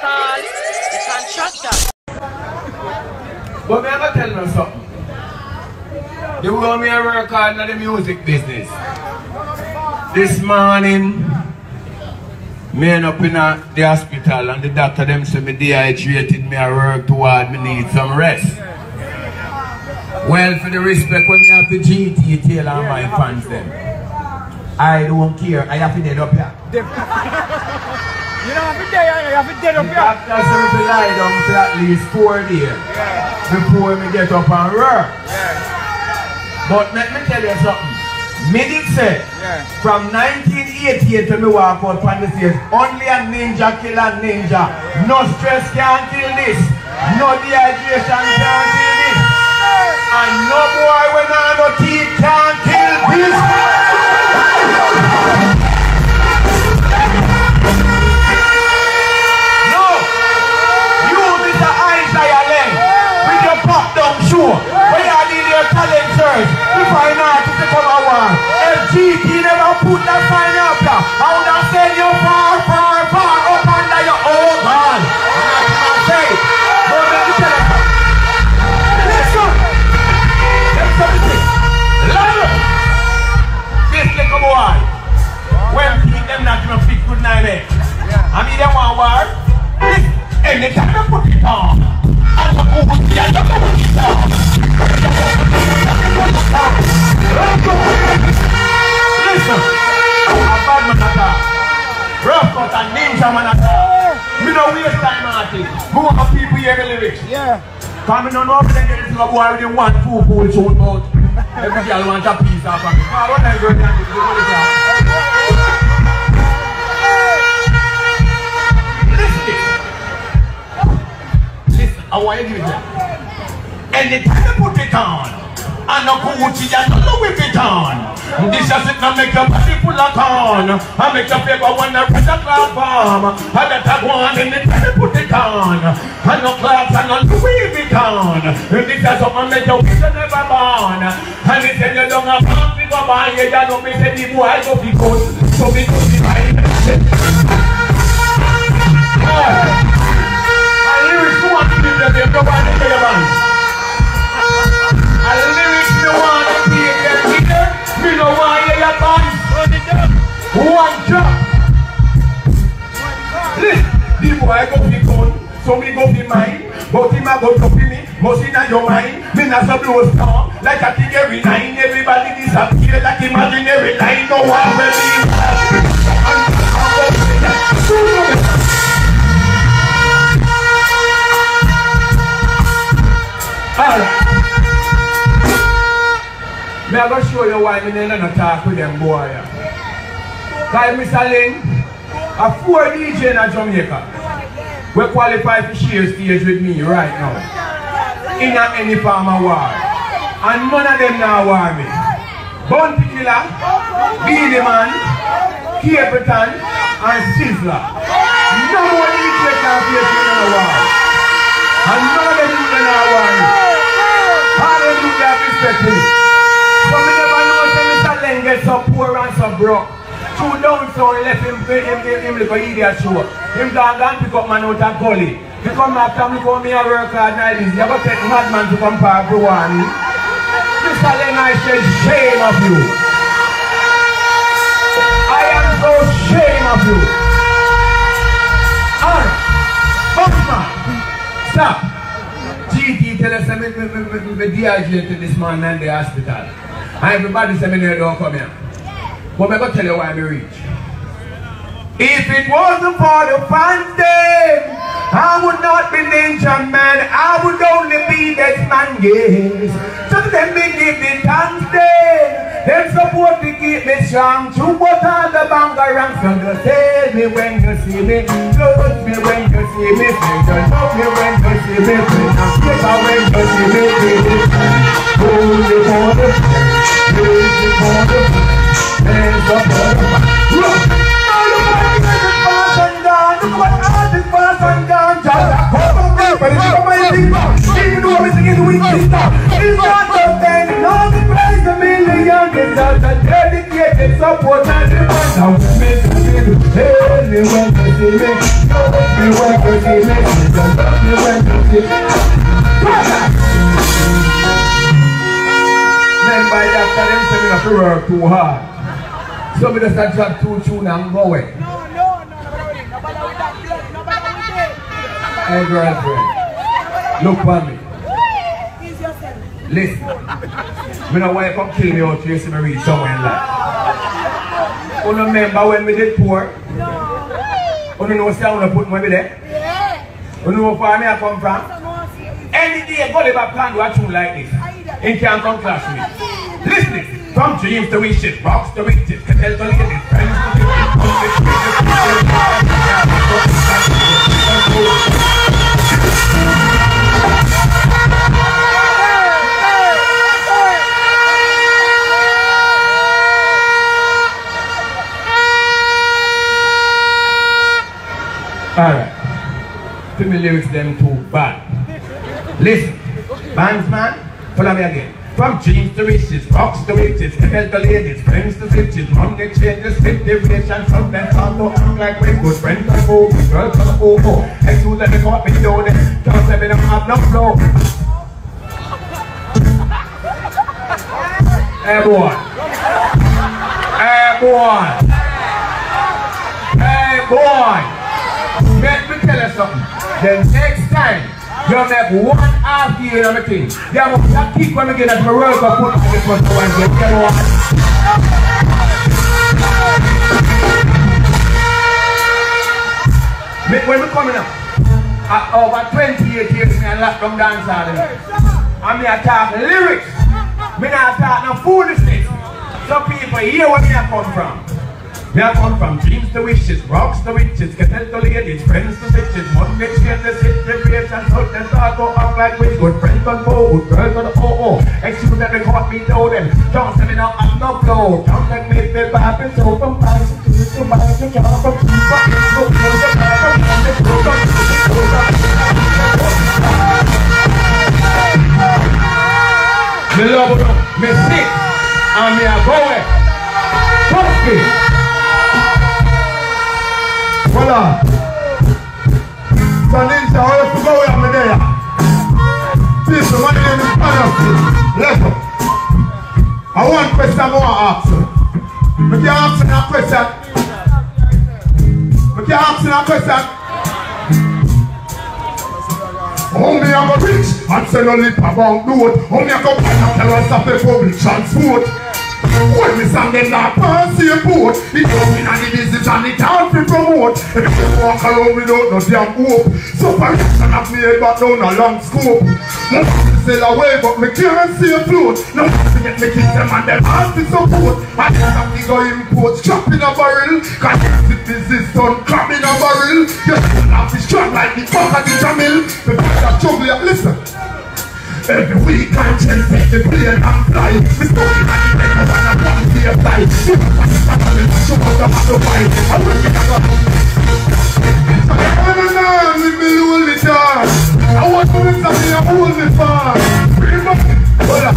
Call the contractor. But me ever tell me something. You want me to work hard in the music business. This morning, me end up in the hospital and the doctor them say me dehydrated, me I work too hard, me need some rest. Well, for the respect when me have to GT tail on my fans them, I don't care, I have to dead up here. You don't have to dead, you have to dead up here. The doctor said me lie down for at least 4 days before me get up and work. But let me tell you something. Me did say, from 1988 to me walk out on the stage, only a ninja kill a ninja. No stress can't kill this. No dehydration can't kill this. And no boy when I no teeth can't kill this. No. You Mr. Isaiah Leng, with your pop down show, when you need your talent search, you find out to come a war. FGT never put that sign up here. I would have sent you far, far, far up under your own man. I say, but let me tell you. Listen. Listen. This little boy, when people them not gonna fit good night, I mean they want war. Listen, anytime you put it on, I'm gonna put it on. Listen, a bad man attack, rough cut and ninja man attack. Me no waste time artist. Me want people hear the lyrics. Cause me no know if they get this boy with them 1, 2 full shoot out. Every girl want a piece of it. What I go down to do Listen, I want you to give it to them. Anytime you put it on, and no Gucci and no Louis Vuitton. This just it now make your body full of corn. I make your paper when I press a cloud bomb. I let her go on anytime you put it on. And no clothes and no Louis Vuitton. This just something make your vision never born. And they say you don't have fun, we go buy you. You don't make the boy go be good. So we go be right. I lyrics want to be there, you want to tell your man. I lyrics you want to be there, Peter. Me no want to your pants. One drop. Listen, the boy go be gone, so me go be mine. But him a go to me, must in your mind. Me not so blow storm, like a thing every night. Everybody disappear like imaginary line. No one will be. Alright. Me I go show you why me never talk with them boy. Like Mr. Ling, a 4 DJ in Jamaica. We qualify to share stage with me right now. In any farmer war. And none of them now war me. Bounty Killer, Beanie Man, Capleton, and Sizzler. No one DJ can face me in the war. And none of them do now war me. Hallelujah, respect to me. So me never know say Mr. Len get so poor and so broke. 2 down so left him like a idiot show. Him gone pick up man out of Gully. He come after me, come here work hard like this. You go take madman to come for everyone. Mr. Len, I say shame of you. I am so shame of you. Alright. Boxman. Stop. GT tell us me dehydrated this man in the hospital. And everybody say me don't come here. But I'm going to tell you why I reach. If it wasn't for the fans then, I would not be Ninja Man, I would only be this man, yes. So them me give the thanks then, them support to keep me strong. To what all the bangarang, so you tell me when you see me, love me when you see me, love me when you see me, take away when you see me, hold the border, hold the border, hands up on the back. Look what all this pass and down, just but it's not my thing. Even though everything is weak, it's not the thing. No, the price a million is just a dedicated support and the one. Now, me when you see me, when you see me, see me, don't love me when you see me. Remember that them say me not to work too hard. So me just a drop 2 tunes and go away. No, nobody with that blood, nobody with it. Hey girlfriend, look for me. Ease yourself. Listen, me no want you come kill me out here so me reach somewhere in life. You remember when we did poor? No. You know say I want to put money there? Yeah. You know where me I come from? Any day Gully Bop can do a tune like this. He can't come clash me. Listen, from dreams to wishes, rocks to riches, can tell the ladies, friends to alright. To me lyrics them too bad. Listen, bandsman, follow me again. From dreams to wishes, rocks to riches, tell the ladies, friends to riches, money changes, situation from them start to act like we're good friends to go, girls to go, and you let me caught me down there, can't say me don't have no flow. Hey boy. Hey boy. Hey boy. Let me tell you something. The next time you make 1/2 year of a thing, you must keep when we get at my work or put on this one to one get one. When we coming up, over 28 years me I lock them dance all them. And me I talk lyrics. Me not talk no foolishness. So people hear where me I come from. Me I come from dreams to wishes, rocks to riches, can tell the ladies, friends to bitches, money change the situation, so then start to act like we good friends on board, girls on the oh. Excuse that they caught me down them, don't say me now I'm no blow, don't let me be back and so from back to back to jump from back to me love you, me sick, and me a go away. Trust me. Hold on. So Ninja, how you go with me there? People, my name is Panassi. Listen. I want question I want to ask you. I can't ask you a question. I can't ask you a question. How me a go rich and sell no lip about note? How me a go buy a tell us of the public transport? When me sang them not pass your boat, it come in and the business and it can't be promote. If you walk around without no damn hope, so permission of me head but down a long scope. No want to sail away but me can't see a float. No want to get me kick them and them ask me support. I just have to go import, strap in a barrel. Cause this is done, crab in a barrel. You still have to strong like the fuck of the Jamil. The fuck juggle, listen. Every week I'm just take the plane and fly. Me stuck in the bed and I want to fly. You want to travel and show us the how to fight. I will get a gun. I'm with me lonely dog. I want to be something and hold me fast. Bring up. Hold on.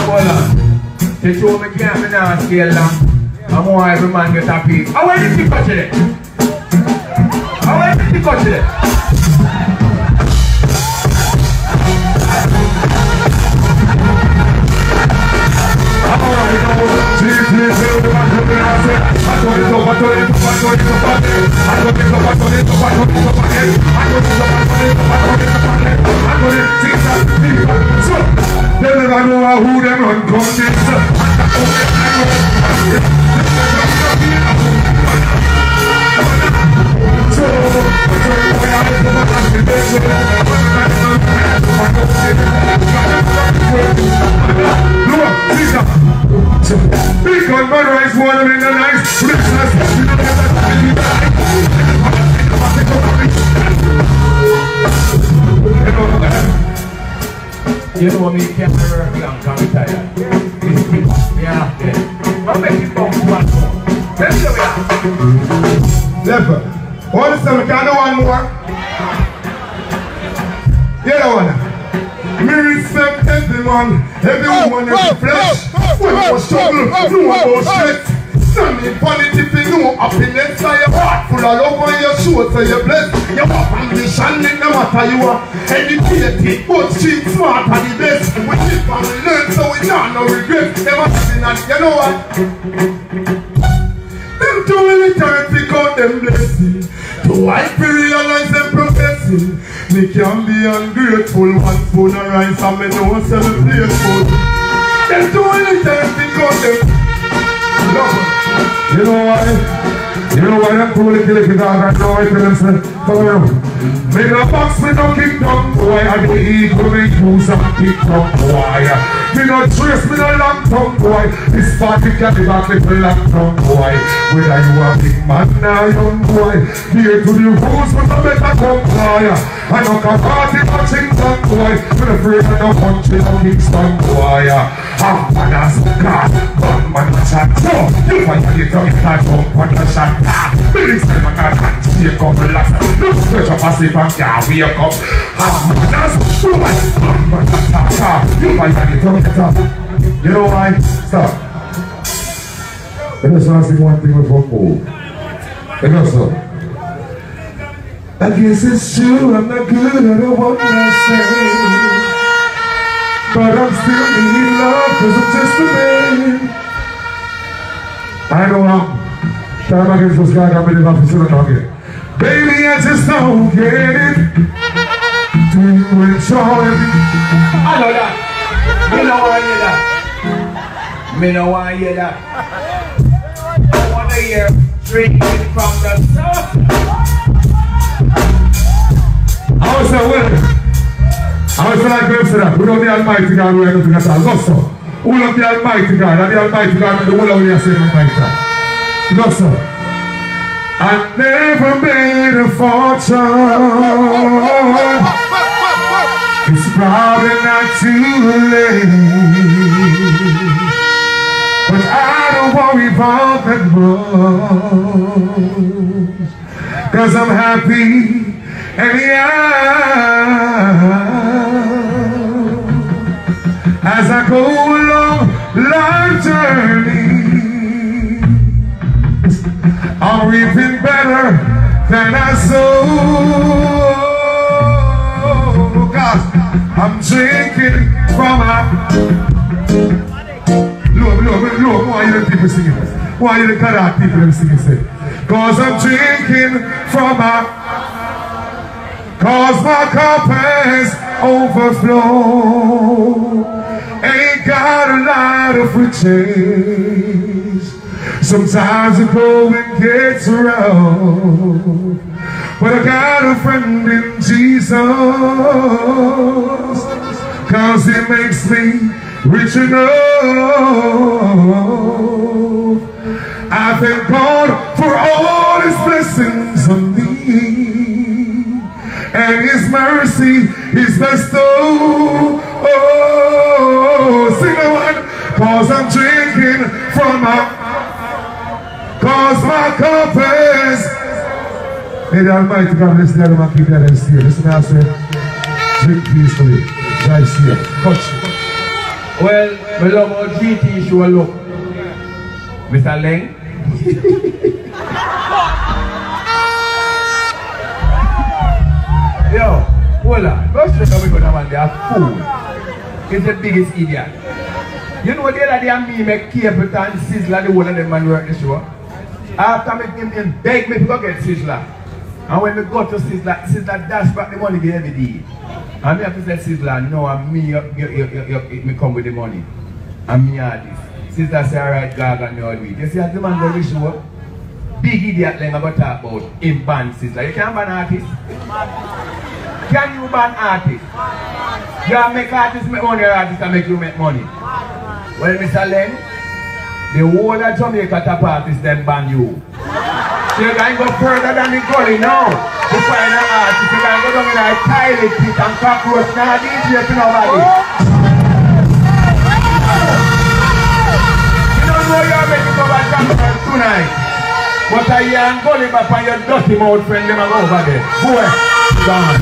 Hold on. They show me can't be now scale down. I'm more every man get a piece. I want you to touch it. I want you to touch it. They never know who them run come big on my rice, water in the nice. You know me can't work young, can't be tired. Yeah, I'll make it come to one more. Let's go, yeah. Leopard. Hold this time, we can do one more. Yeah, that one. Me respect every man, every woman, every flesh. We don't struggle, no one go straight. Sunny, funny if you know happiness. So your heart full of love on your show, so you're blessed. You walk ambition, it no matter you are educated, but street smart are the best. We live and we learn, so we not no regret. Never seen that, you know what? Them too many times we got them blessings. To wipe we realize them progressing. Me can be ungrateful, one spoon of rice and me know say me playful. Them too many times we got them. You know why? You know why I'm cool if you look at that? I know I tell them, say, follow me. Make a box, me no kick down, boy. I do equal, me use and kick down, boy. Me no trace, me no long tongue, boy. This party can be back with a long tongue, boy. Whether you a big man or young boy, here to the rules, but no better comply. I know a party watching tongue, boy. But afraid of no country, no Kingston, boy. Half man as God, gunman shot. So, you find a little bit of jump on the shot. Billy's time I can't see a couple last. Look, switch up a sleep and can't wake up. Half man as God, gunman shot. You find a little bit of. You know why? Stop. Let us ask one thing before move. Let us go. I guess it's true, I'm not good at what I say. But I'm still in love, cause I'm just a man. I know time against those guys, I'm in love with talking. Baby, I just don't get it. Do you enjoy me? I know that. Me no want hear that. Me no want hear that. I want to hear drinking from the sun. I was a winner. I was like this that. We know the Almighty God, we are nothing at all. Go so. Who love the Almighty God? And the Almighty God, the whole of you are saying Almighty God. Go so. I never made a fortune. It's probably not too late. But I don't worry about that much. Cause I'm happy anyhow. As I go along life journey, I'm reaping better than I sowed. Cause I'm drinking from look, why you the people singing this? Why you the Kadak people singing this? Cause I'm drinking from cause my cup has overflowed. Ain't got a lot of change. Sometimes the going gets rough, but I got a friend in Jesus, cause he makes me rich enough. I thank God for all his blessings on me, and his mercy is bestowed. Oh, sing a one, cause I'm drinking from cause my cup is. May the Almighty God bless the Lord and keep that and steer. Listen, I say, drink peacefully. Try steer. Touch. Well, we love our GT show look. Mr. Leng. Yo, hold on. Don't say that we're going to man, they are fool. He's the biggest idiot. You know the other day me make Capleton and Sizzler, the one of them man work the show. After making him beg me to go get Sizzler. And when we go to Sizzler, Sizzler dash back the money the every day. And me have to say Sizzler, no, and me, me come with the money. And me artist. Sizzler say, alright, God, and me all do it. You see how the man go to the show? Big idiot like I go talk about him ban Sizzler. You can't ban artist. Can you ban artist? You can make artists make money, or artists can make you make money. Well, Mr. Len, the whole of Jamaica top artists then ban you. So you can go further than the Gully now. You find an artist, you can go down in a toilet pit and cockroach, now DJ to nobody. You don't know you're making go back tonight. But I hear Gully Bop and your dirty mouth friend, them are over there. Boy, gone.